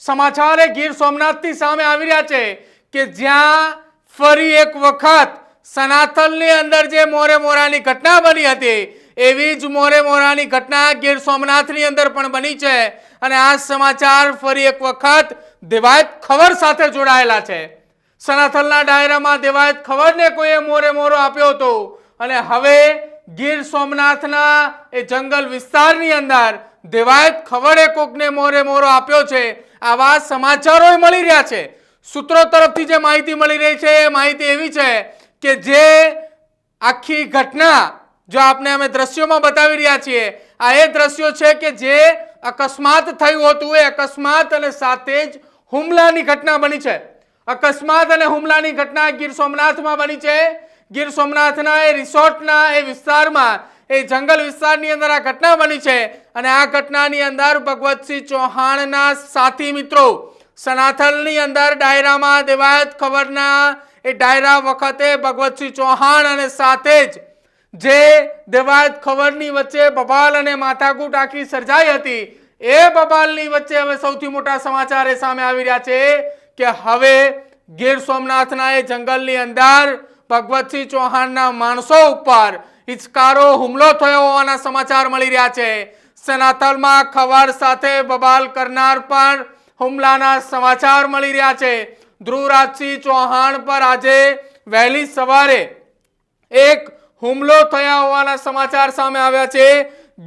સમાચાર એ ગીર સોમનાથથી સામે આવી રહ્યા છે કે જ્યાં ફરી એક વખત સનાથલની અંદર જે મોરે મોરાની ઘટના બની હતી એવી જ મોરે મોરાની ઘટના ગીર સોમનાથની અંદર પણ બની છે અને આ સમાચાર ફરી એક વખત દેવાયત ખબર સાથે જોડાયેલા છે। સનાથલના ડાયરામાં દેવાયત ખબરને કોઈએ મોરે મોરો આપ્યો હતો અને હવે ગીર સોમનાથના એ જંગલ વિસ્તારની અંદર દેવાયત ખબરે કોકને મોરે મોરો આપ્યો છે આવા સમાચારો મળી રહ્યા છે। સૂત્રો તરફથી જે માહિતી મળી રહી છે એ માહિતી એવી છે કે જે આખી ઘટના જો આપને અમે દ્રશ્યોમાં બતાવી રહ્યા છીએ આ એ દ્રશ્યો છે કે જે અકસ્માત થયું હતું એ અકસ્માત અને સાથે જ હુમલાની ઘટના બની છે। અકસ્માત અને હુમલાની ઘટના ગીર સોમનાથમાં બની છે। ગીર સોમનાથના એ રિસોર્ટના એ વિસ્તારમાં એ જંગલ વિસ્તારની અંદર આ ઘટના બની છે અને આ ઘટનાની અંદર ભગવતસિંહ ચૌહાણના સાથી મિત્રો સનાથલની અંદર ડાયરામાં દેવાયત ખબરના એ ડાયરા વખતે ભગવતસિંહ ચૌહાણ અને સાથે જ જે દેવાયત ખબરની વચ્ચે બબાલ અને માથાકૂટ આખી સર્જાઈ હતી એ બબાલની વચ્ચે હવે સૌથી મોટા સમાચાર એ સામે આવી રહ્યા છે કે હવે ગીર સોમનાથના એ જંગલની અંદર ભગવતસિંહ ચૌહાણના માણસો ઉપર હિચકારો હુમલો થયો હોવાના સમાચાર મળી રહ્યા છે। સનાથલમાં ખબર સાથે બબાલ કરનાર પણ હુમલાના સમાચાર મળી રહ્યા છે। ધ્રુવરાજસિંહ ચૌહાણ પર આજે વહેલી સવારે એક હુમલો થયા હોવાના સમાચાર સામે આવ્યા છે।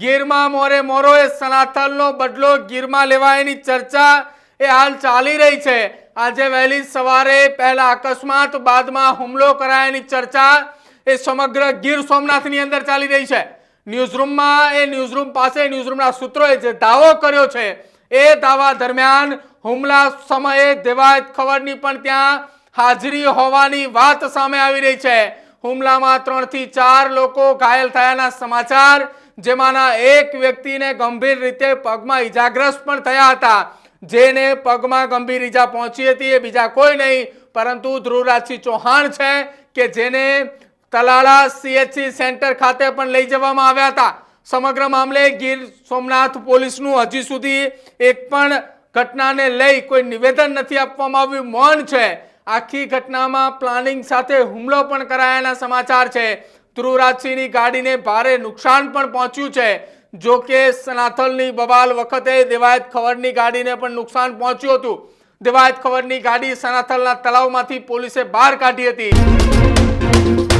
ગીરમાં મોરે મોરો એ સનાથલનો બદલો ગીરમાં લેવાયની ચર્ચા એ હાલ ચાલી રહી છે। આજે વહેલી સવારે પહેલા અકસ્માત બાદમાં હુમલો કરાયાની ચર્ચા એ સમગ્ર ગીર સોમનાથની અંદર ચાલી રહી છે। ન્યૂઝરૂમમાં એ ન્યૂઝરૂમ પાસે ન્યૂઝરૂમના સૂત્રોએ જે દાવો કર્યો છે એ દાવા દરમિયાન હુમલા સમયે દેવાયત ખબરની પણ ત્યાં હાજરી હોવાની વાત સામે આવી રહી છે। હુમલામાં 3 થી 4 લોકો ઘાયલ થયાના સમાચાર જેમાંના એક વ્યક્તિને ગંભીર રીતે પગમાં ઈજાગ્રસ્ત પણ થયા હતા। જેને પગમાં ગંભીર ઈજા પહોંચી હતી એ બીજા કોઈ નહીં પરંતુ ધ્રુવરાજસિંહ ચૌહાણ છે કે જેને તલાળા CHC સેન્ટર ખાતે પણ લઈ જવામાં આવ્યા હતા। સમગ્ર મામલે ગીર સોમનાથ પોલીસનું હજી સુધી એક પણ ઘટનાને લઈ કોઈ નિવેદન નથી આપવામાં આવ્યું, મૌન છે। આખી ઘટનામાં પ્લાનિંગ સાથે હુમલો પણ કરાયાના સમાચાર છે। ધ્રુવરાજસિંહની ગાડીને ભારે નુકસાન પણ પહોંચ્યું છે। જો કે સનાથલની બબાલ વખતે દેવાયત ખબરની ગાડીને પણ નુકસાન પહોંચ્યું હતું। દેવાયત ખબરની ગાડી સનાથલના તળાવમાંથી પોલીસે બહાર કાઢી હતી।